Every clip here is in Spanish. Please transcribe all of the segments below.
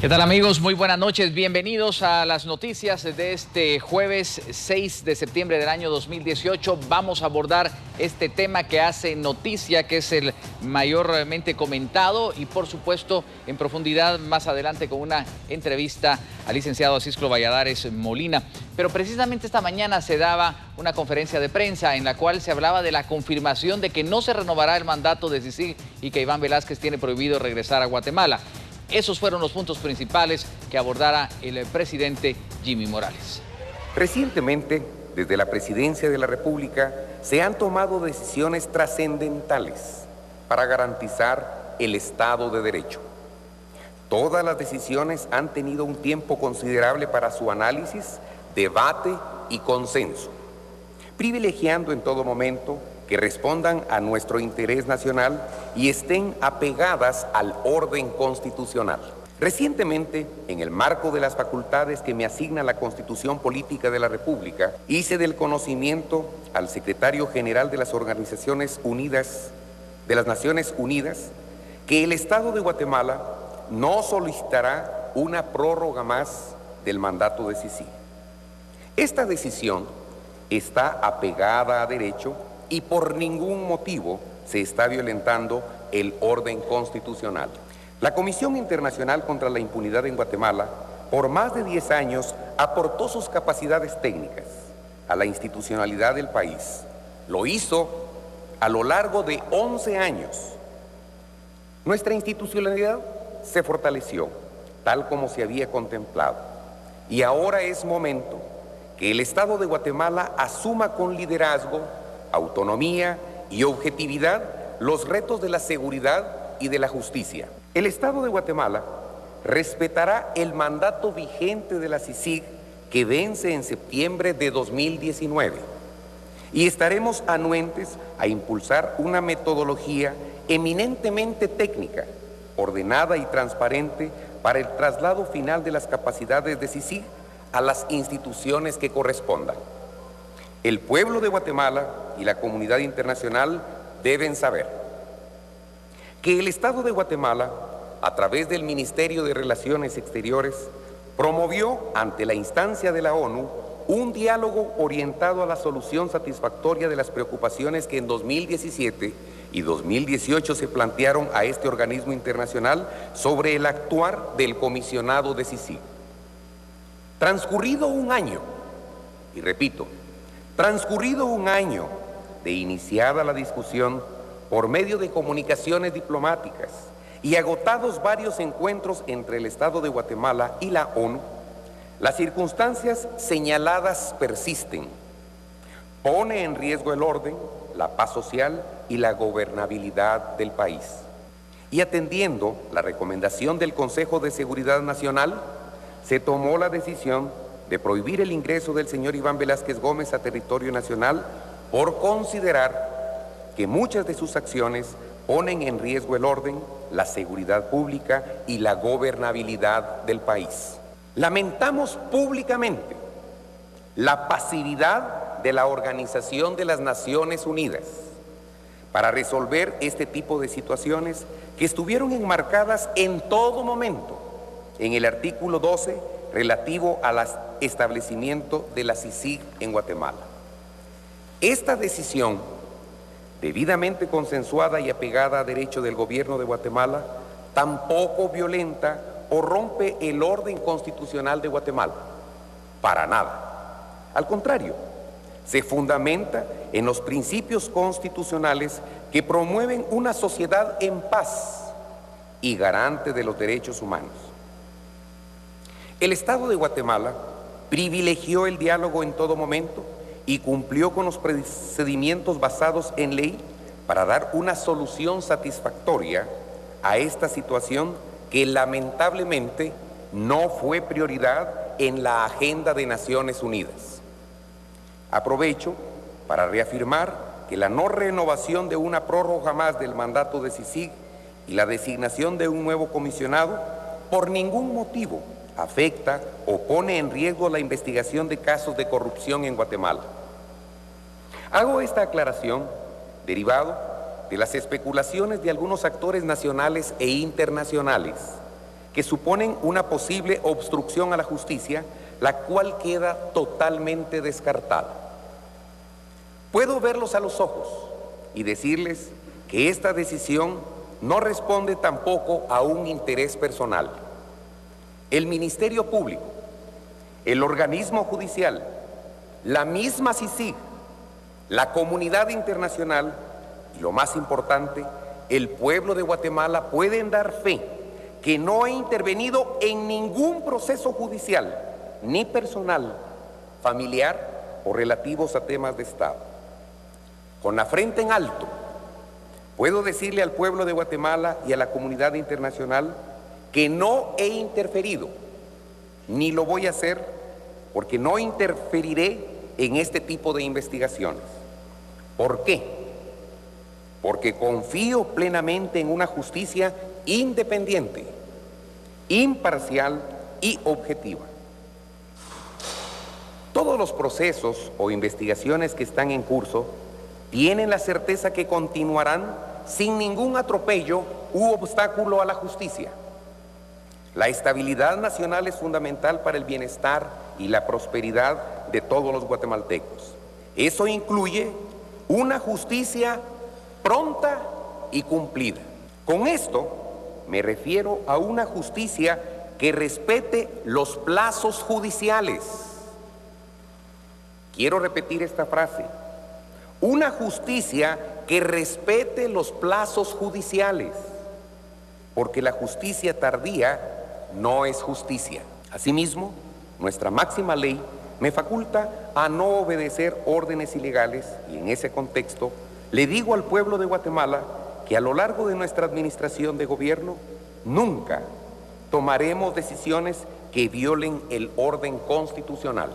¿Qué tal, amigos? Muy buenas noches. Bienvenidos a las noticias de este jueves 6 de septiembre del año 2018. Vamos a abordar este tema que hace noticia, que es el mayormente comentado y, por supuesto, en profundidad más adelante con una entrevista al licenciado Cisclo Valladares Molina. Pero precisamente esta mañana se daba una conferencia de prensa en la cual se hablaba de la confirmación de que no se renovará el mandato de CICIG y que Iván Velázquez tiene prohibido regresar a Guatemala. Esos fueron los puntos principales que abordara el presidente Jimmy Morales. Recientemente, desde la Presidencia de la República, se han tomado decisiones trascendentales para garantizar el Estado de Derecho. Todas las decisiones han tenido un tiempo considerable para su análisis, debate y consenso, privilegiando en todo momento que respondan a nuestro interés nacional y estén apegadas al orden constitucional. Recientemente, en el marco de las facultades que me asigna la Constitución Política de la República, hice del conocimiento al secretario general de las Organizaciones Unidas, de las Naciones Unidas, que el Estado de Guatemala no solicitará una prórroga más del mandato de CICIG. Esta decisión está apegada a derecho y por ningún motivo se está violentando el orden constitucional. La Comisión Internacional contra la Impunidad en Guatemala, por más de 10 años, aportó sus capacidades técnicas a la institucionalidad del país. Lo hizo a lo largo de 11 años. Nuestra institucionalidad se fortaleció, tal como se había contemplado. Y ahora es momento que el Estado de Guatemala asuma con liderazgo, autonomía y objetividad los retos de la seguridad y de la justicia. El Estado de Guatemala respetará el mandato vigente de la CICIG que vence en septiembre de 2019 y estaremos anuentes a impulsar una metodología eminentemente técnica, ordenada y transparente para el traslado final de las capacidades de CICIG a las instituciones que correspondan. El pueblo de Guatemala y la comunidad internacional deben saber que el Estado de Guatemala, a través del Ministerio de Relaciones Exteriores, promovió ante la instancia de la ONU un diálogo orientado a la solución satisfactoria de las preocupaciones que en 2017 y 2018 se plantearon a este organismo internacional sobre el actuar del comisionado de CICIG. Transcurrido un año, y repito, transcurrido un año de iniciada la discusión por medio de comunicaciones diplomáticas y agotados varios encuentros entre el Estado de Guatemala y la ONU, las circunstancias señaladas persisten. Pone en riesgo el orden, la paz social y la gobernabilidad del país. Y atendiendo la recomendación del Consejo de Seguridad Nacional, se tomó la decisión de prohibir el ingreso del señor Iván Velázquez Gómez a territorio nacional por considerar que muchas de sus acciones ponen en riesgo el orden, la seguridad pública y la gobernabilidad del país. Lamentamos públicamente la pasividad de la Organización de las Naciones Unidas para resolver este tipo de situaciones que estuvieron enmarcadas en todo momento en el artículo 12 relativo al establecimiento de la CICIG en Guatemala. Esta decisión, debidamente consensuada y apegada a derecho del gobierno de Guatemala, tampoco violenta o rompe el orden constitucional de Guatemala. Para nada. Al contrario, se fundamenta en los principios constitucionales que promueven una sociedad en paz y garante de los derechos humanos. El Estado de Guatemala privilegió el diálogo en todo momento y cumplió con los procedimientos basados en ley para dar una solución satisfactoria a esta situación que lamentablemente no fue prioridad en la agenda de Naciones Unidas. Aprovecho para reafirmar que la no renovación de una prórroga más del mandato de CICIG y la designación de un nuevo comisionado por ningún motivo afecta o pone en riesgo la investigación de casos de corrupción en Guatemala. Hago esta aclaración derivado de las especulaciones de algunos actores nacionales e internacionales que suponen una posible obstrucción a la justicia, la cual queda totalmente descartada. Puedo verlos a los ojos y decirles que esta decisión no responde tampoco a un interés personal. El Ministerio Público, el organismo judicial, la misma CICIG, la comunidad internacional y, lo más importante, el pueblo de Guatemala pueden dar fe que no he intervenido en ningún proceso judicial, ni personal, familiar o relativos a temas de Estado. Con la frente en alto, puedo decirle al pueblo de Guatemala y a la comunidad internacional que no he interferido, ni lo voy a hacer, porque no interferiré en este tipo de investigaciones. ¿Por qué? Porque confío plenamente en una justicia independiente, imparcial y objetiva. Todos los procesos o investigaciones que están en curso tienen la certeza que continuarán sin ningún atropello u obstáculo a la justicia. La estabilidad nacional es fundamental para el bienestar y la prosperidad de todos los guatemaltecos. Eso incluye una justicia pronta y cumplida. Con esto me refiero a una justicia que respete los plazos judiciales. Quiero repetir esta frase. Una justicia que respete los plazos judiciales, porque la justicia tardía no es justicia. Asimismo, nuestra máxima ley me faculta a no obedecer órdenes ilegales y en ese contexto le digo al pueblo de Guatemala que a lo largo de nuestra administración de gobierno nunca tomaremos decisiones que violen el orden constitucional.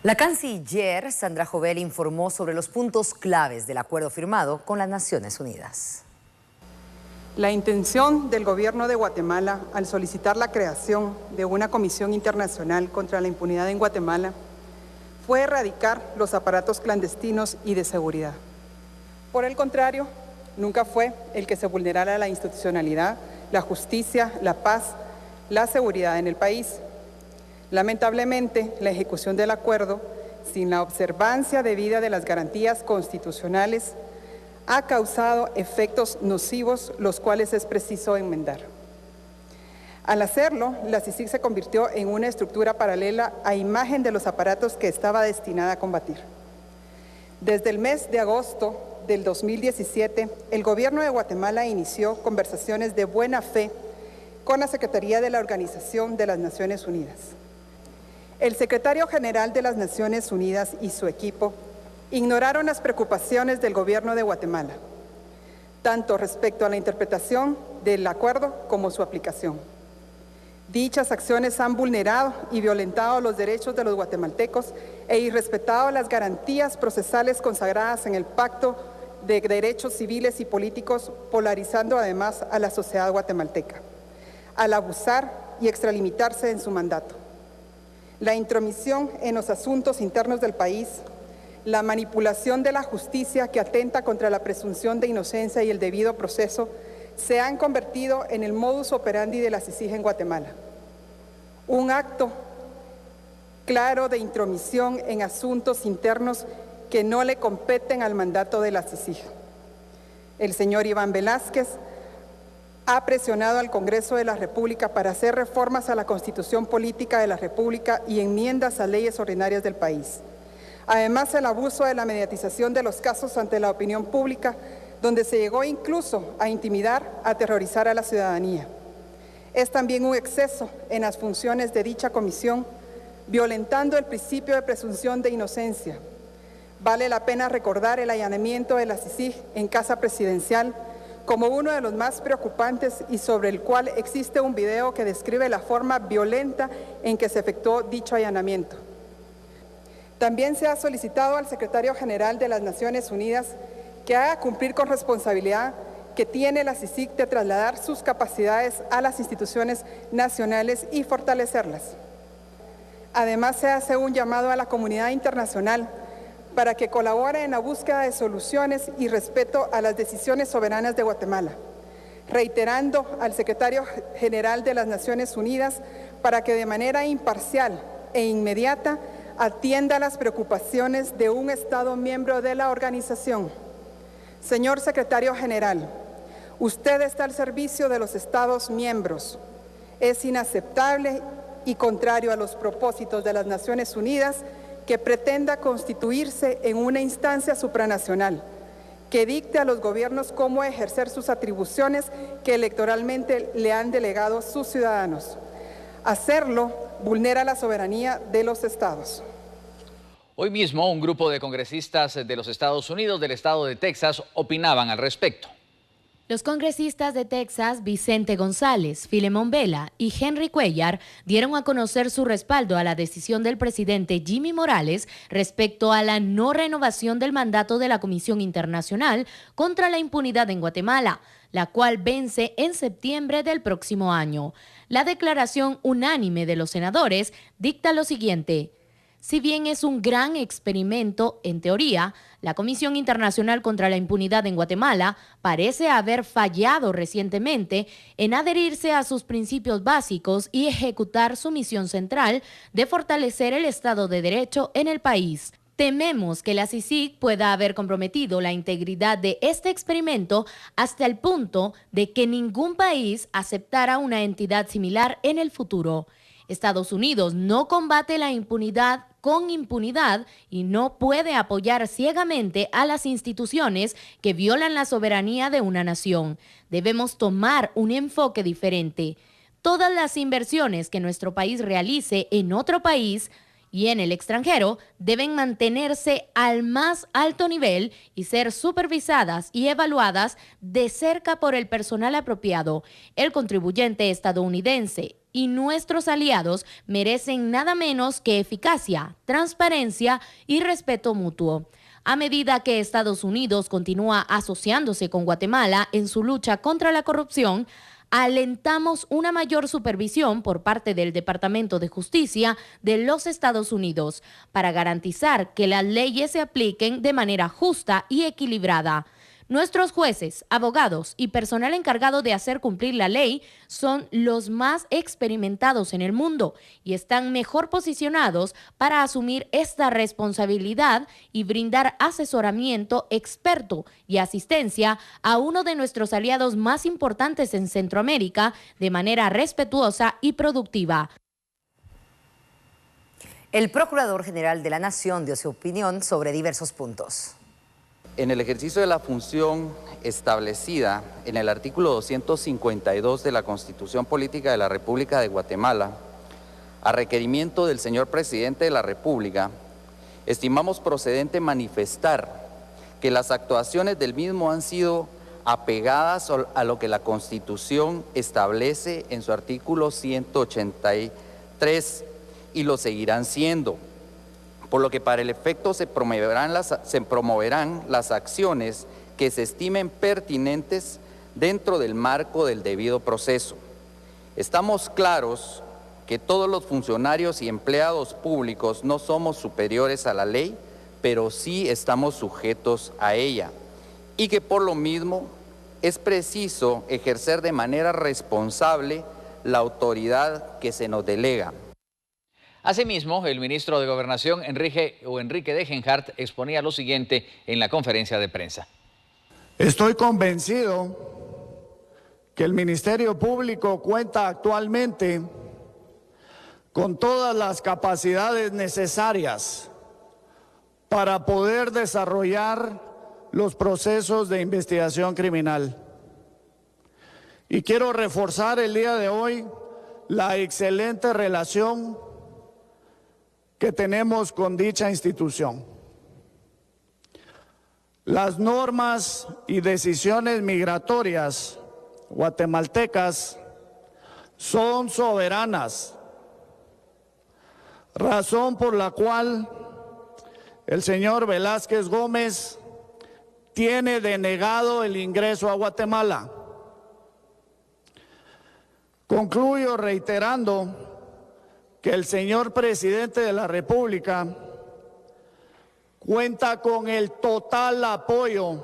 La canciller Sandra Jovel informó sobre los puntos claves del acuerdo firmado con las Naciones Unidas. La intención del gobierno de Guatemala al solicitar la creación de una comisión internacional contra la impunidad en Guatemala fue erradicar los aparatos clandestinos y de seguridad. Por el contrario, nunca fue el que se vulnerara la institucionalidad, la justicia, la paz, la seguridad en el país. Lamentablemente, la ejecución del acuerdo, sin la observancia debida de las garantías constitucionales, ha causado efectos nocivos, los cuales es preciso enmendar. Al hacerlo, la CICIG se convirtió en una estructura paralela a imagen de los aparatos que estaba destinada a combatir. Desde el mes de agosto del 2017, el gobierno de Guatemala inició conversaciones de buena fe con la Secretaría de la Organización de las Naciones Unidas. El secretario general de las Naciones Unidas y su equipo ignoraron las preocupaciones del gobierno de Guatemala, tanto respecto a la interpretación del acuerdo como su aplicación. Dichas acciones han vulnerado y violentado los derechos de los guatemaltecos e irrespetado las garantías procesales consagradas en el Pacto de Derechos Civiles y Políticos, polarizando además a la sociedad guatemalteca, al abusar y extralimitarse en su mandato. La intromisión en los asuntos internos del país, la manipulación de la justicia que atenta contra la presunción de inocencia y el debido proceso, se han convertido en el modus operandi de la CICIG en Guatemala. Un acto claro de intromisión en asuntos internos que no le competen al mandato de la CICIG. El señor Iván Velázquez ha presionado al Congreso de la República para hacer reformas a la Constitución Política de la República y enmiendas a leyes ordinarias del país. Además, el abuso de la mediatización de los casos ante la opinión pública, donde se llegó incluso a intimidar, a aterrorizar a la ciudadanía. Es también un exceso en las funciones de dicha comisión, violentando el principio de presunción de inocencia. Vale la pena recordar el allanamiento de la CICIG en Casa Presidencial como uno de los más preocupantes y sobre el cual existe un video que describe la forma violenta en que se efectuó dicho allanamiento. También se ha solicitado al secretario general de las Naciones Unidas que haga cumplir con responsabilidad que tiene la CICIG de trasladar sus capacidades a las instituciones nacionales y fortalecerlas. Además, se hace un llamado a la comunidad internacional para que colabore en la búsqueda de soluciones y respeto a las decisiones soberanas de Guatemala. reiterando al secretario general de las Naciones Unidas para que de manera imparcial e inmediata atienda las preocupaciones de un Estado miembro de la organización. Señor secretario general, usted está al servicio de los Estados miembros. Es inaceptable y contrario a los propósitos de las Naciones Unidas que pretenda constituirse en una instancia supranacional que dicte a los gobiernos cómo ejercer sus atribuciones que electoralmente le han delegado sus ciudadanos. Hacerlo vulnera la soberanía de los estados. Hoy mismo, un grupo de congresistas de los Estados Unidos, del estado de Texas, opinaban al respecto. Los congresistas de Texas, Vicente González, Filemón Vela y Henry Cuellar, dieron a conocer su respaldo a la decisión del presidente Jimmy Morales respecto a la no renovación del mandato de la Comisión Internacional contra la Impunidad en Guatemala, la cual vence en septiembre del próximo año. La declaración unánime de los senadores dicta lo siguiente: si bien es un gran experimento, en teoría, la Comisión Internacional contra la Impunidad en Guatemala parece haber fallado recientemente en adherirse a sus principios básicos y ejecutar su misión central de fortalecer el Estado de Derecho en el país. Tememos que la CICIG pueda haber comprometido la integridad de este experimento hasta el punto de que ningún país aceptara una entidad similar en el futuro. Estados Unidos no combate la impunidad con impunidad y no puede apoyar ciegamente a las instituciones que violan la soberanía de una nación. Debemos tomar un enfoque diferente. Todas las inversiones que nuestro país realice en otro país y en el extranjero deben mantenerse al más alto nivel y ser supervisadas y evaluadas de cerca por el personal apropiado. El contribuyente estadounidense y nuestros aliados merecen nada menos que eficacia, transparencia y respeto mutuo. A medida que Estados Unidos continúa asociándose con Guatemala en su lucha contra la corrupción, alentamos una mayor supervisión por parte del Departamento de Justicia de los Estados Unidos para garantizar que las leyes se apliquen de manera justa y equilibrada. Nuestros jueces, abogados y personal encargado de hacer cumplir la ley son los más experimentados en el mundo y están mejor posicionados para asumir esta responsabilidad y brindar asesoramiento experto y asistencia a uno de nuestros aliados más importantes en Centroamérica de manera respetuosa y productiva. El Procurador General de la Nación dio su opinión sobre diversos puntos. En el ejercicio de la función establecida en el artículo 252 de la Constitución Política de la República de Guatemala, a requerimiento del señor Presidente de la República, estimamos procedente manifestar que las actuaciones del mismo han sido apegadas a lo que la Constitución establece en su artículo 183 y lo seguirán siendo, por lo que para el efecto se promoverán las acciones que se estimen pertinentes dentro del marco del debido proceso. Estamos claros que todos los funcionarios y empleados públicos no somos superiores a la ley, pero sí estamos sujetos a ella, y que por lo mismo es preciso ejercer de manera responsable la autoridad que se nos delega. Asimismo, el ministro de Gobernación, Enrique Degenhardt, exponía lo siguiente en la conferencia de prensa. Estoy convencido que el Ministerio Público cuenta actualmente con todas las capacidades necesarias para poder desarrollar los procesos de investigación criminal. Y quiero reforzar el día de hoy la excelente relación que tenemos con dicha institución. Las normas y decisiones migratorias guatemaltecas son soberanas, razón por la cual el señor Velázquez Gómez tiene denegado el ingreso a Guatemala. Concluyo reiterando que el señor Presidente de la República cuenta con el total apoyo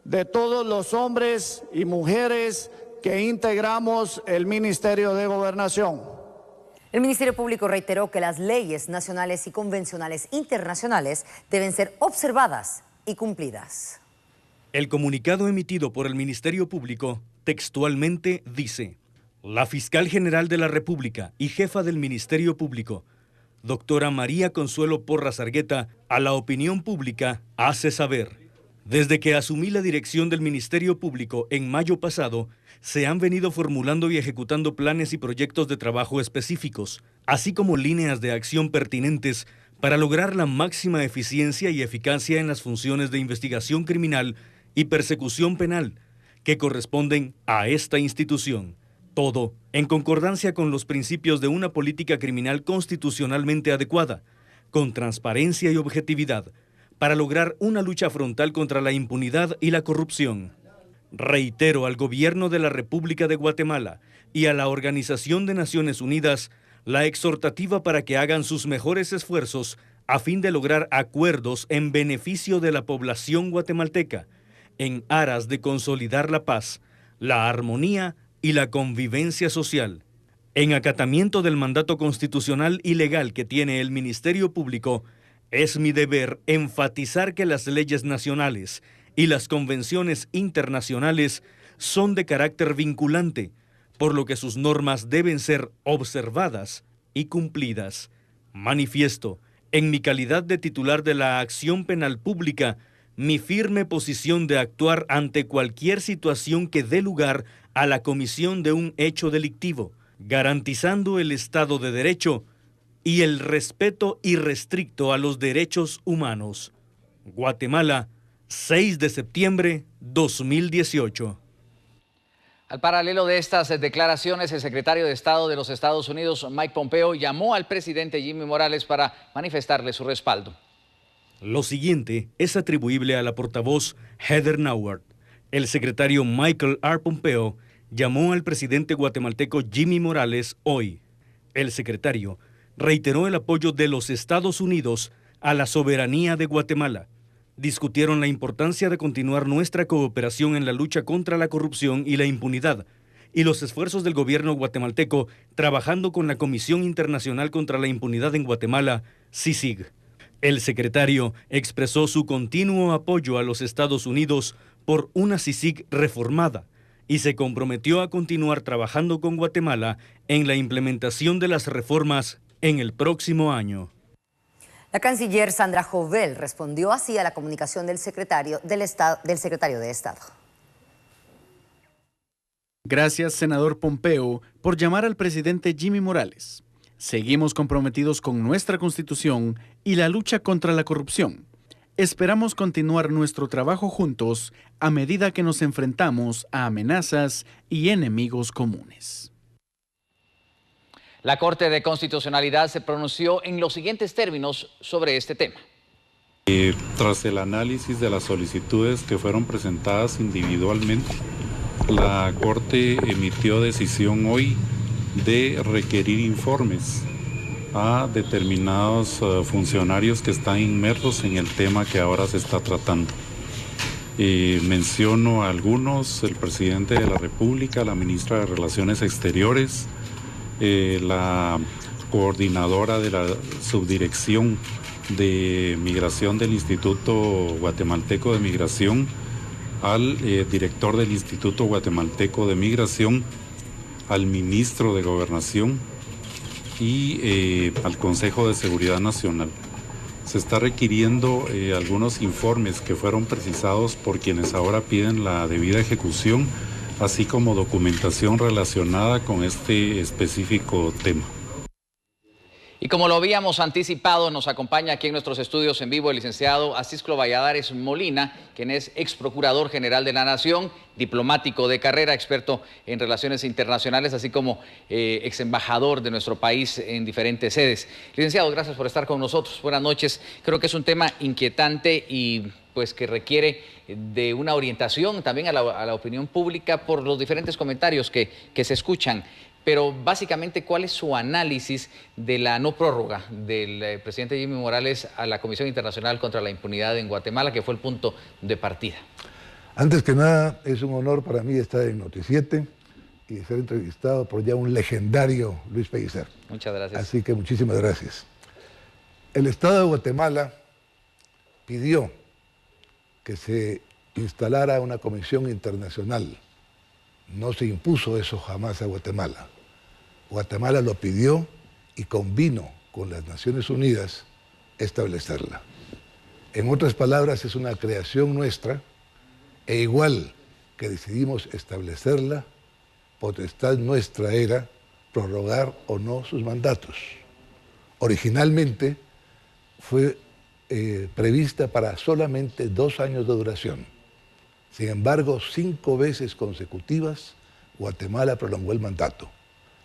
de todos los hombres y mujeres que integramos el Ministerio de Gobernación. El Ministerio Público reiteró que las leyes nacionales y convencionales internacionales deben ser observadas y cumplidas. El comunicado emitido por el Ministerio Público textualmente dice: la Fiscal General de la República y jefa del Ministerio Público, doctora María Consuelo Porras Argueta, a la opinión pública hace saber: desde que asumí la dirección del Ministerio Público en mayo pasado, se han venido formulando y ejecutando planes y proyectos de trabajo específicos, así como líneas de acción pertinentes para lograr la máxima eficiencia y eficacia en las funciones de investigación criminal y persecución penal que corresponden a esta institución. Todo en concordancia con los principios de una política criminal constitucionalmente adecuada, con transparencia y objetividad, para lograr una lucha frontal contra la impunidad y la corrupción. Reitero al Gobierno de la República de Guatemala y a la Organización de Naciones Unidas la exhortativa para que hagan sus mejores esfuerzos a fin de lograr acuerdos en beneficio de la población guatemalteca, en aras de consolidar la paz, la armonía y la convivencia social. En acatamiento del mandato constitucional y legal que tiene el Ministerio Público, es mi deber enfatizar que las leyes nacionales y las convenciones internacionales son de carácter vinculante, por lo que sus normas deben ser observadas y cumplidas. Manifiesto, en mi calidad de titular de la acción penal pública, mi firme posición de actuar ante cualquier situación que dé lugar a la comisión de un hecho delictivo, garantizando el Estado de Derecho y el respeto irrestricto a los derechos humanos. Guatemala, 6 de septiembre 2018. Al paralelo de estas declaraciones, el secretario de Estado de los Estados Unidos, Mike Pompeo, llamó al presidente Jimmy Morales para manifestarle su respaldo. Lo siguiente es atribuible a la portavoz Heather Nauert. El secretario Michael R. Pompeo llamó al presidente guatemalteco Jimmy Morales hoy. El secretario reiteró el apoyo de los Estados Unidos a la soberanía de Guatemala. Discutieron la importancia de continuar nuestra cooperación en la lucha contra la corrupción y la impunidad y los esfuerzos del gobierno guatemalteco trabajando con la Comisión Internacional contra la Impunidad en Guatemala, CICIG. El secretario expresó su continuo apoyo a los Estados Unidos por una CICIG reformada y se comprometió a continuar trabajando con Guatemala en la implementación de las reformas en el próximo año. La canciller Sandra Jovel respondió así a la comunicación del secretario de Estado. Gracias, senador Pompeo, por llamar al presidente Jimmy Morales. Seguimos comprometidos con nuestra Constitución y la lucha contra la corrupción. Esperamos continuar nuestro trabajo juntos a medida que nos enfrentamos a amenazas y enemigos comunes. La Corte de Constitucionalidad se pronunció en los siguientes términos sobre este tema. Tras el análisis de las solicitudes que fueron presentadas individualmente, la Corte emitió decisión hoy de requerir informes a determinados funcionarios que están inmersos en el tema que ahora se está tratando. Menciono a algunos: el presidente de la República, la ministra de Relaciones Exteriores, la coordinadora de la subdirección de migración del Instituto Guatemalteco de Migración, al director del Instituto Guatemalteco de Migración, al ministro de Gobernación y al Consejo de Seguridad Nacional. Se está requiriendo algunos informes que fueron precisados por quienes ahora piden la debida ejecución, así como documentación relacionada con este específico tema. Y como lo habíamos anticipado, nos acompaña aquí en nuestros estudios en vivo el licenciado Asisclo Valladares Molina, quien es ex procurador general de la Nación, diplomático de carrera, experto en relaciones internacionales, así como ex embajador de nuestro país en diferentes sedes. Licenciado, gracias por estar con nosotros. Buenas noches. Creo que es un tema inquietante y pues que requiere de una orientación también a la opinión pública por los diferentes comentarios que se escuchan. Pero básicamente, ¿cuál es su análisis de la no prórroga del presidente Jimmy Morales a la Comisión Internacional contra la Impunidad en Guatemala, que fue el punto de partida? Antes que nada, es un honor para mí estar en Noti7 y ser entrevistado por ya un legendario Luis Pellicer. Muchas gracias. Así que muchísimas gracias. El Estado de Guatemala pidió que se instalara una comisión internacional. No se impuso eso jamás a Guatemala. Guatemala lo pidió y convino con las Naciones Unidas establecerla. En otras palabras, es una creación nuestra e igual que decidimos establecerla, potestad nuestra era prorrogar o no sus mandatos. Originalmente fue prevista para solamente 2 años de duración. Sin embargo, 5 veces consecutivas, Guatemala prolongó el mandato.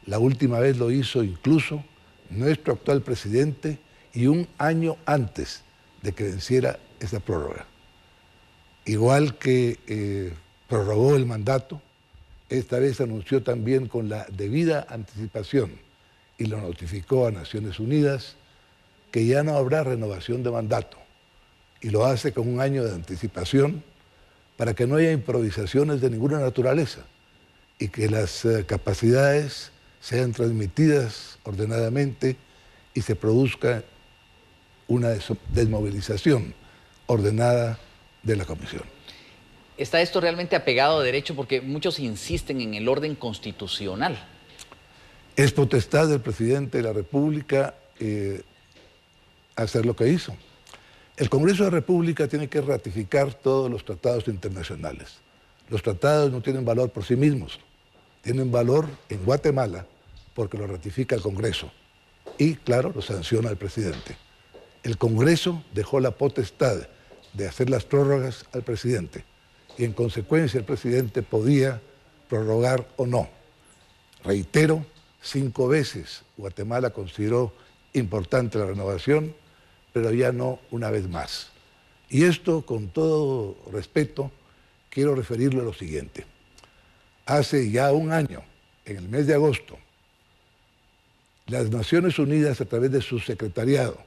La última vez lo hizo incluso nuestro actual presidente y 1 año antes de que venciera esa prórroga. Igual que prorrogó el mandato, esta vez anunció también con la debida anticipación y lo notificó a Naciones Unidas que ya no habrá renovación de mandato y lo hace con 1 año de anticipación para que no haya improvisaciones de ninguna naturaleza y que las capacidades sean transmitidas ordenadamente y se produzca una desmovilización ordenada de la comisión. ¿Está esto realmente apegado a derecho? Porque muchos insisten en el orden constitucional. Es potestad del presidente de la República hacer lo que hizo. El Congreso de la República tiene que ratificar todos los tratados internacionales. Los tratados no tienen valor por sí mismos, tienen valor en Guatemala porque lo ratifica el Congreso y, claro, lo sanciona el presidente. El Congreso dejó la potestad de hacer las prórrogas al presidente y en consecuencia el presidente podía prorrogar o no. Reitero, 5 veces Guatemala consideró importante la renovación, pero ya no una vez más. Y esto, con todo respeto, quiero referirlo a lo siguiente. Hace ya 1 año, en el mes de agosto, las Naciones Unidas, a través de su secretariado,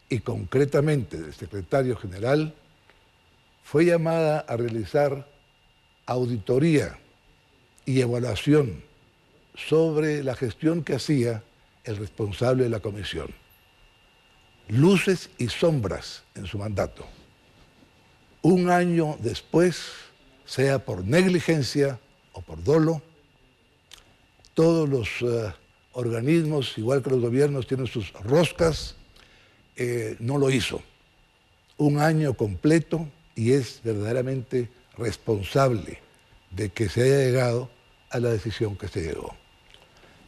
y concretamente del secretario general, fue llamada a realizar auditoría y evaluación sobre la gestión que hacía el responsable de la comisión. Luces y sombras en su mandato. 1 año después, sea por negligencia o por dolo, todos los organismos, igual que los gobiernos, tienen sus roscas, no lo hizo. 1 año completo y es verdaderamente responsable de que se haya llegado a la decisión que se llegó.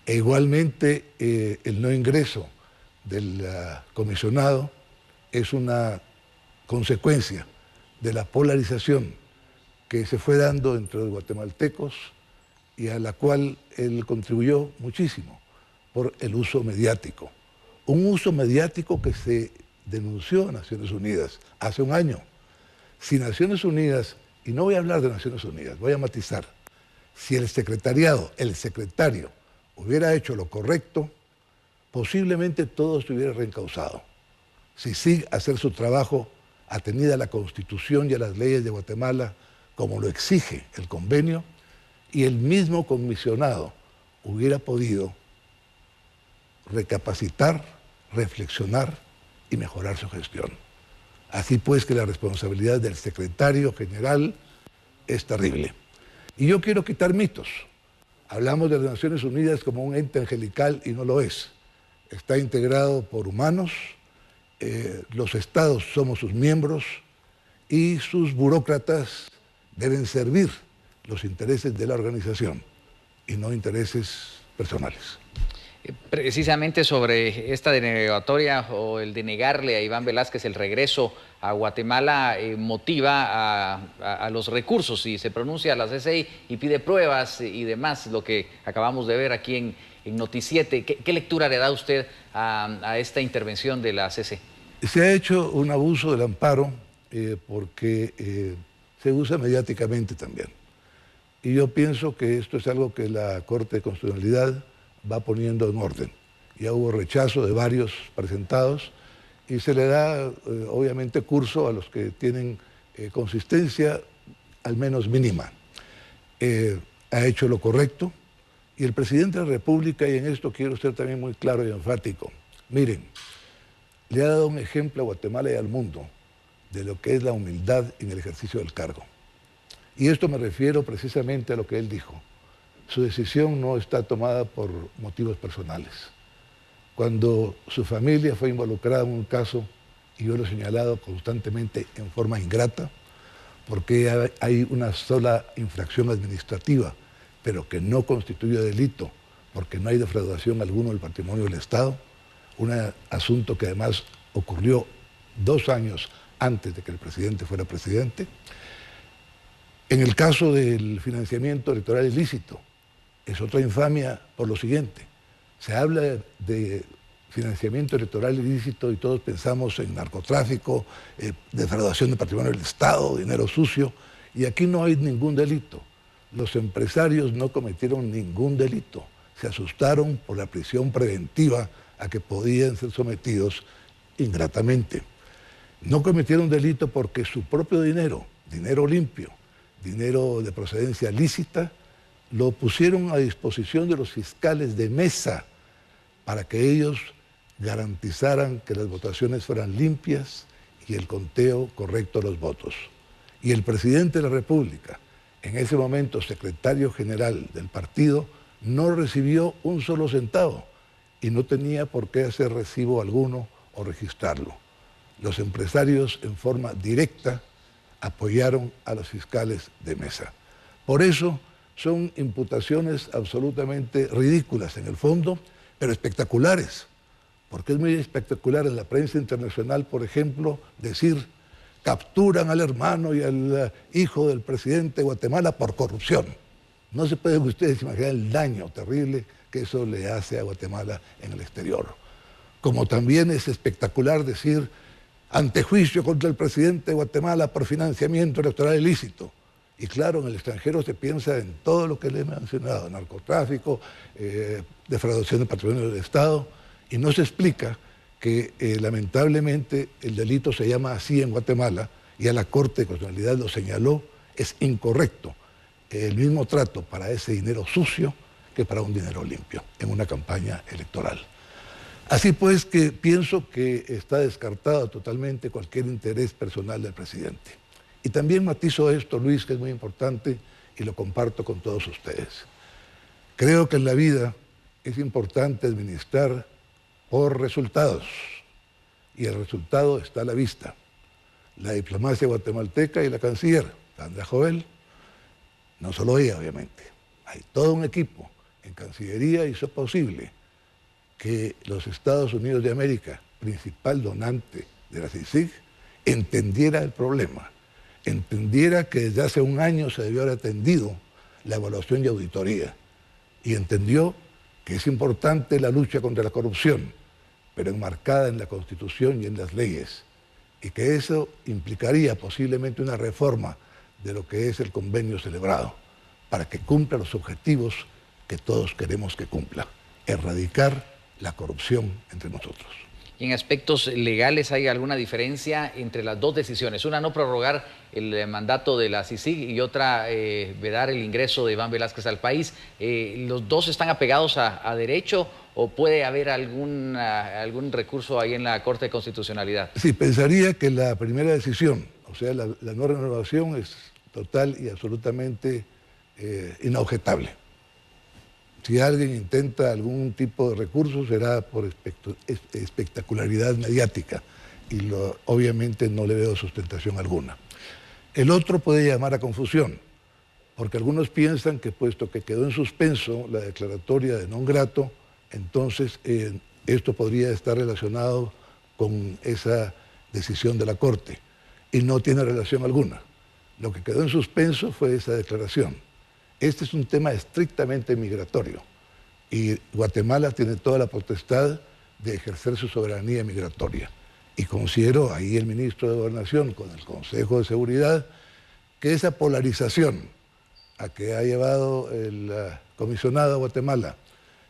E igualmente, el no ingreso del comisionado es una consecuencia de la polarización que se fue dando entre los guatemaltecos y a la cual él contribuyó muchísimo por el uso mediático. Un uso mediático que se denunció a Naciones Unidas hace 1 año. Si Naciones Unidas, y no voy a hablar de Naciones Unidas, voy a matizar, si el secretariado, el secretario, hubiera hecho lo correcto, posiblemente todo se hubiera reencauzado. Si sigue hacer su trabajo atenida a la Constitución y a las leyes de Guatemala, como lo exige el convenio, y el mismo comisionado hubiera podido recapacitar, reflexionar y mejorar su gestión. Así pues que la responsabilidad del secretario general es terrible. Y yo quiero quitar mitos. Hablamos de las Naciones Unidas como un ente angelical y no lo es. Está integrado por humanos, los estados somos sus miembros y sus burócratas deben servir los intereses de la organización y no intereses personales. Precisamente sobre esta denegatoria o el denegarle a Iván Velázquez el regreso a Guatemala motiva a los recursos y se pronuncia a la CCI y pide pruebas y demás, lo que acabamos de ver aquí en Noti7. ¿Qué lectura le da usted a esta intervención de la CC? Se ha hecho un abuso del amparo porque se usa mediáticamente también. Y yo pienso que esto es algo que la Corte de Constitucionalidad va poniendo en orden. Ya hubo rechazo de varios presentados y se le da obviamente curso a los que tienen consistencia al menos mínima. Ha hecho lo correcto y el presidente de la República, y en esto quiero ser también muy claro y enfático, miren, le ha dado un ejemplo a Guatemala y al mundo de lo que es la humildad en el ejercicio del cargo. Y esto me refiero precisamente a lo que él dijo. Su decisión no está tomada por motivos personales. Cuando su familia fue involucrada en un caso, y yo lo he señalado constantemente en forma ingrata, porque hay una sola infracción administrativa, pero que no constituye delito, porque no hay defraudación alguna del patrimonio del Estado, un asunto que además ocurrió 2 años antes de que el presidente fuera presidente. En el caso del financiamiento electoral ilícito, es otra infamia por lo siguiente. Se habla de financiamiento electoral ilícito y todos pensamos en narcotráfico, defraudación de patrimonio del Estado, dinero sucio, y aquí no hay ningún delito. Los empresarios no cometieron ningún delito, se asustaron por la prisión preventiva a que podían ser sometidos ingratamente. No cometieron delito porque su propio dinero, dinero limpio, dinero de procedencia lícita, lo pusieron a disposición de los fiscales de mesa para que ellos garantizaran que las votaciones fueran limpias y el conteo correcto de los votos. Y el presidente de la República, en ese momento secretario general del partido, no recibió un solo centavo y no tenía por qué hacer recibo alguno o registrarlo. Los empresarios en forma directa apoyaron a los fiscales de mesa. Por eso son imputaciones absolutamente ridículas en el fondo, pero espectaculares, porque es muy espectacular en la prensa internacional, por ejemplo, decir capturan al hermano y al hijo del presidente de Guatemala por corrupción. No se pueden ustedes imaginar el daño terrible que eso le hace a Guatemala en el exterior. Como también es espectacular decir antejuicio contra el presidente de Guatemala por financiamiento electoral ilícito. Y claro, en el extranjero se piensa en todo lo que le he mencionado, narcotráfico, defraudación de patrimonio del Estado, y no se explica que lamentablemente el delito se llama así en Guatemala, y a la Corte de Constitucionalidad lo señaló, es incorrecto el mismo trato para ese dinero sucio que para un dinero limpio en una campaña electoral. Así pues que pienso que está descartado totalmente cualquier interés personal del presidente. Y también matizo esto, Luis, que es muy importante y lo comparto con todos ustedes. Creo que en la vida es importante administrar por resultados y el resultado está a la vista. La diplomacia guatemalteca y la canciller, Sandra Jovel, no solo ella obviamente, hay todo un equipo en Cancillería hizo posible que los Estados Unidos de América, principal donante de la CICIG, entendiera el problema, entendiera que desde hace un año se debió haber atendido la evaluación y auditoría y entendió que es importante la lucha contra la corrupción, pero enmarcada en la Constitución y en las leyes, y que eso implicaría posiblemente una reforma de lo que es el convenio celebrado, para que cumpla los objetivos que todos queremos que cumpla, erradicar la corrupción entre nosotros. ¿Y en aspectos legales hay alguna diferencia entre las dos decisiones? Una, no prorrogar el mandato de la CICIG y otra, vedar el ingreso de Iván Velázquez al país. ¿Los dos están apegados a derecho o puede haber algún recurso ahí en la Corte de Constitucionalidad? Sí, pensaría que la primera decisión, o sea, la no renovación es total y absolutamente inobjetable. Si alguien intenta algún tipo de recurso será por espectacularidad mediática y obviamente no le veo sustentación alguna. El otro puede llamar a confusión, porque algunos piensan que puesto que quedó en suspenso la declaratoria de non grato, entonces esto podría estar relacionado con esa decisión de la Corte y no tiene relación alguna. Lo que quedó en suspenso fue esa declaración. Este es un tema estrictamente migratorio y Guatemala tiene toda la potestad de ejercer su soberanía migratoria. Y considero ahí el ministro de Gobernación con el Consejo de Seguridad que esa polarización a que ha llevado el comisionado a Guatemala,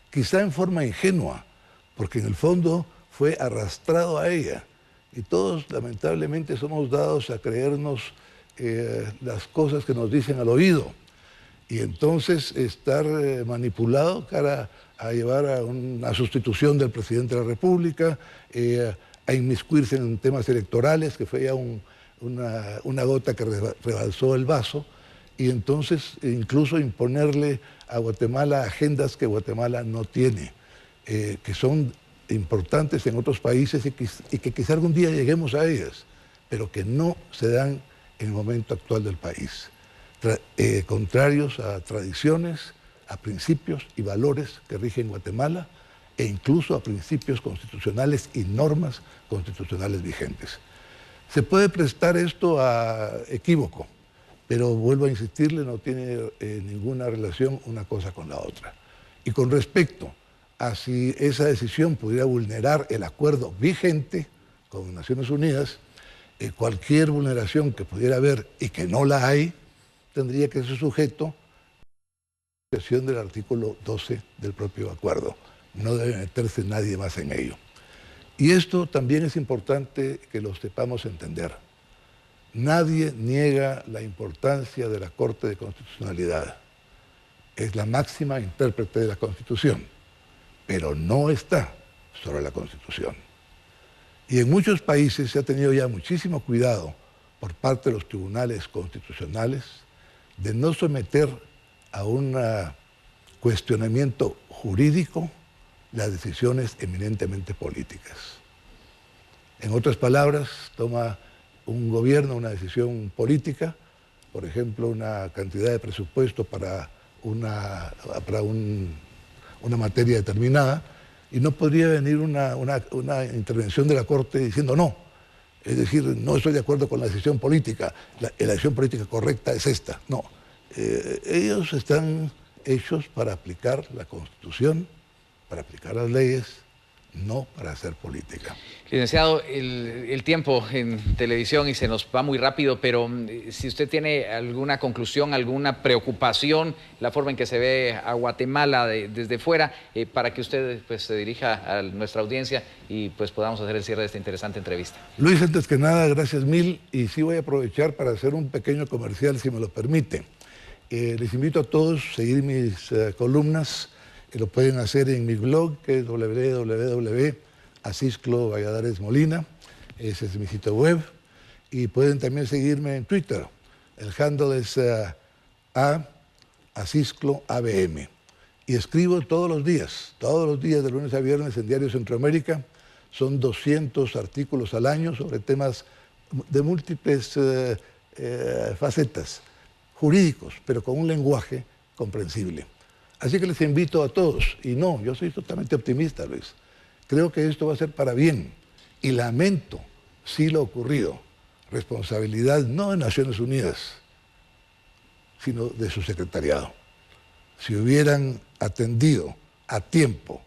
quizá en forma ingenua, porque en el fondo fue arrastrado a ella. Y todos lamentablemente somos dados a creernos las cosas que nos dicen al oído y entonces estar manipulado cara a llevar a una sustitución del presidente de la República, a inmiscuirse en temas electorales, que fue ya una gota que rebalsó el vaso, y entonces incluso imponerle a Guatemala agendas que Guatemala no tiene, que son importantes en otros países y que quizá algún día lleguemos a ellas, pero que no se dan en el momento actual del país. Contrarios a tradiciones, a principios y valores que rigen Guatemala e incluso a principios constitucionales y normas constitucionales vigentes. Se puede prestar esto a equívoco, pero vuelvo a insistirle, no tiene ninguna relación una cosa con la otra. Y con respecto a si esa decisión pudiera vulnerar el acuerdo vigente con Naciones Unidas, cualquier vulneración que pudiera haber y que no la hay, tendría que ser sujeto a la aplicación del artículo 12 del propio acuerdo. No debe meterse nadie más en ello. Y esto también es importante que lo sepamos entender. Nadie niega la importancia de la Corte de Constitucionalidad. Es la máxima intérprete de la Constitución, pero no está sobre la Constitución. Y en muchos países se ha tenido ya muchísimo cuidado por parte de los tribunales constitucionales de no someter a un cuestionamiento jurídico las decisiones eminentemente políticas. En otras palabras, toma un gobierno una decisión política, por ejemplo, una cantidad de presupuesto para una materia determinada, y no podría venir una intervención de la Corte diciendo no. Es decir, no estoy de acuerdo con la decisión política, la decisión política correcta es esta. No, ellos están hechos para aplicar la Constitución, para aplicar las leyes, no para hacer política. Licenciado, el tiempo en televisión y se nos va muy rápido, pero si usted tiene alguna conclusión, alguna preocupación, la forma en que se ve a Guatemala desde fuera, para que usted pues, se dirija a nuestra audiencia y pues podamos hacer el cierre de esta interesante entrevista. Luis, antes que nada, gracias mil, y sí voy a aprovechar para hacer un pequeño comercial, si me lo permite. Les invito a todos a seguir mis columnas. Lo pueden hacer en mi blog, que es www.asisclo Valladares Molina. Ese es mi sitio web. Y pueden también seguirme en Twitter. El handle es @asiscloabm. Y escribo todos los días, de lunes a viernes en Diario Centroamérica. Son 200 artículos al año sobre temas de múltiples facetas, jurídicos, pero con un lenguaje comprensible. Así que les invito a todos, y no, yo soy totalmente optimista, Luis. Creo que esto va a ser para bien, y lamento, sí, lo ocurrido. Responsabilidad no de Naciones Unidas, sino de su secretariado. Si hubieran atendido a tiempo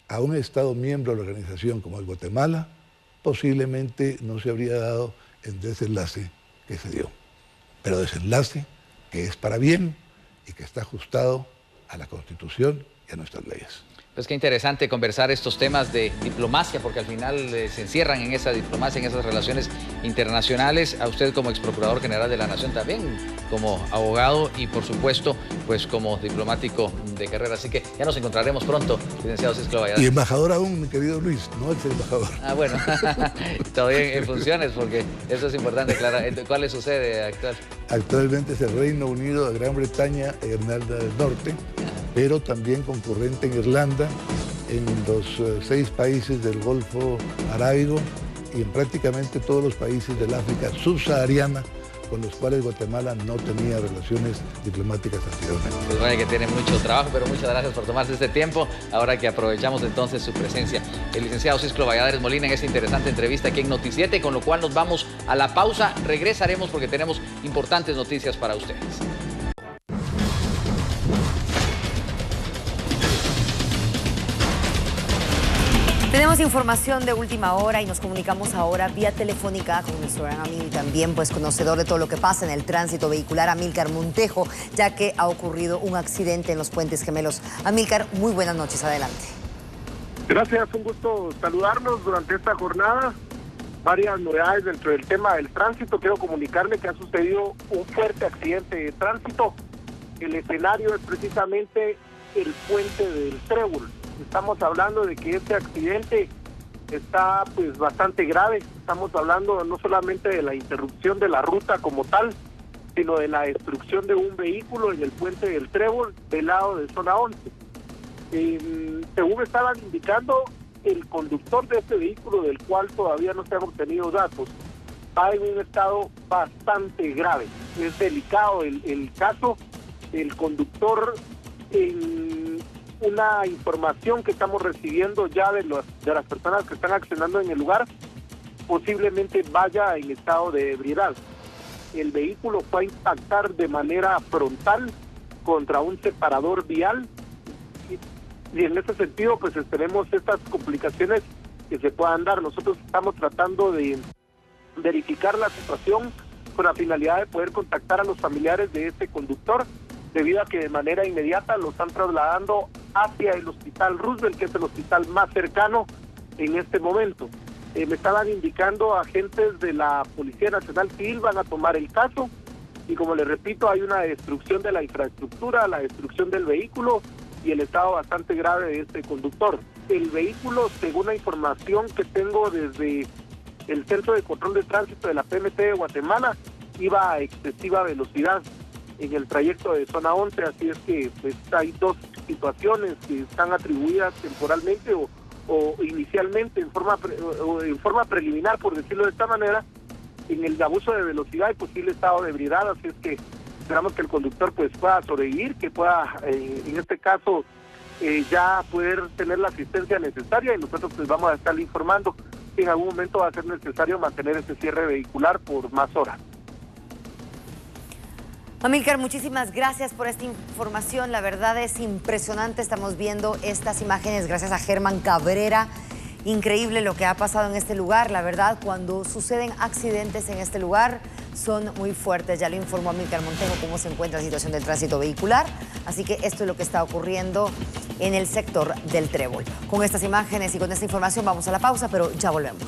a un Estado miembro de la organización como es Guatemala, posiblemente no se habría dado el desenlace que se dio. Pero desenlace que es para bien y que está ajustado a la Constitución y a nuestras leyes. Pues qué interesante conversar estos temas de diplomacia, porque al final se encierran en esa diplomacia, en esas relaciones internacionales. A usted como ex procurador general de la Nación también, como abogado y por supuesto, pues como diplomático de carrera. Así que ya nos encontraremos pronto, licenciado Asisclo Valladares. Y embajador aún, mi querido Luis, no ex embajador. Ah, bueno, todavía en funciones, porque eso es importante, Clara. ¿Cuál es su sede actual? Actualmente es el Reino Unido de Gran Bretaña e Irlanda del Norte, pero también concurrente en Irlanda, en los 6 países del Golfo Arábigo y en prácticamente todos los países del África subsahariana con los cuales Guatemala no tenía relaciones diplomáticas anteriormente. Pues vaya que tiene mucho trabajo, pero muchas gracias por tomarse este tiempo, ahora que aprovechamos entonces su presencia. El licenciado Asisclo Valladares Molina en esta interesante entrevista aquí en Noti7, con lo cual nos vamos a la pausa. Regresaremos porque tenemos importantes noticias para ustedes. Tenemos información de última hora y nos comunicamos ahora vía telefónica con nuestro gran amigo y también pues conocedor de todo lo que pasa en el tránsito vehicular, Amílcar Montejo, ya que ha ocurrido un accidente en los Puentes Gemelos. Amílcar, muy buenas noches, adelante. Gracias, un gusto saludarnos durante esta jornada. varias novedades dentro del tema del tránsito. Quiero comunicarle que ha sucedido un fuerte accidente de tránsito. El escenario es precisamente el puente del Trébol. Estamos hablando de que este accidente está pues bastante grave. Estamos hablando no solamente de la interrupción de la ruta como tal, sino de la destrucción de un vehículo en el puente del Trébol del lado de zona 11. Según me estaban indicando, el conductor de este vehículo, del cual todavía no se han obtenido datos, va en un estado bastante grave. Es delicado el caso. El conductor, en una información que estamos recibiendo ya de las personas que están accionando en el lugar, posiblemente vaya en estado de ebriedad. El vehículo fue a impactar de manera frontal contra un separador vial y en ese sentido pues esperemos estas complicaciones que se puedan dar. Nosotros estamos tratando de verificar la situación con la finalidad de poder contactar a los familiares de este conductor, debido a que de manera inmediata lo están trasladando hacia el hospital Roosevelt, que es el hospital más cercano en este momento. Me estaban indicando agentes de la Policía Nacional Civil van a tomar el caso y, como les repito, hay una destrucción de la infraestructura, la destrucción del vehículo y el estado bastante grave de este conductor. El vehículo, según la información que tengo desde el Centro de Control de Tránsito de la PNT de Guatemala, iba a excesiva velocidad en el trayecto de zona 11, así es que pues hay dos situaciones que están atribuidas temporalmente o inicialmente en forma preliminar, por decirlo de esta manera, en el abuso de velocidad y posible estado de ebriedad. Así es que esperamos que el conductor pues pueda sobrevivir, que pueda en este caso ya poder tener la asistencia necesaria, y nosotros pues vamos a estarle informando que en algún momento va a ser necesario mantener este cierre vehicular por más horas. Amílcar, muchísimas gracias por esta información. La verdad es impresionante. Estamos viendo estas imágenes gracias a Germán Cabrera. Increíble lo que ha pasado en este lugar. La verdad, cuando suceden accidentes en este lugar, son muy fuertes. Ya lo informó Amílcar Montejo cómo se encuentra la situación del tránsito vehicular. Así que esto es lo que está ocurriendo en el sector del Trébol. Con estas imágenes y con esta información vamos a la pausa, pero ya volvemos.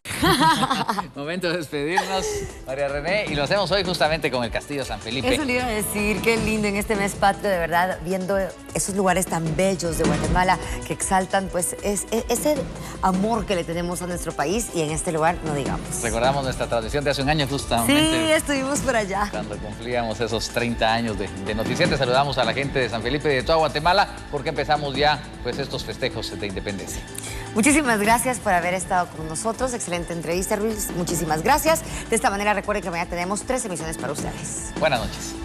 Momento de despedirnos, María René, y lo hacemos hoy justamente con el Castillo San Felipe. Eso le iba a decir, qué lindo en este mes patrio, de verdad, viendo esos lugares tan bellos de Guatemala que exaltan pues ese amor que le tenemos a nuestro país, y en este lugar no digamos. Recordamos nuestra tradición de hace un año justamente. Sí, estuvimos por allá. Cuando cumplíamos esos 30 años de Noticiante. Saludamos a la gente de San Felipe y de toda Guatemala porque empezamos ya pues estos festejos de independencia. Muchísimas gracias por haber estado con nosotros. Excelente entrevista, Luis. Muchísimas gracias. De esta manera, recuerden que mañana tenemos 3 emisiones para ustedes. Buenas noches.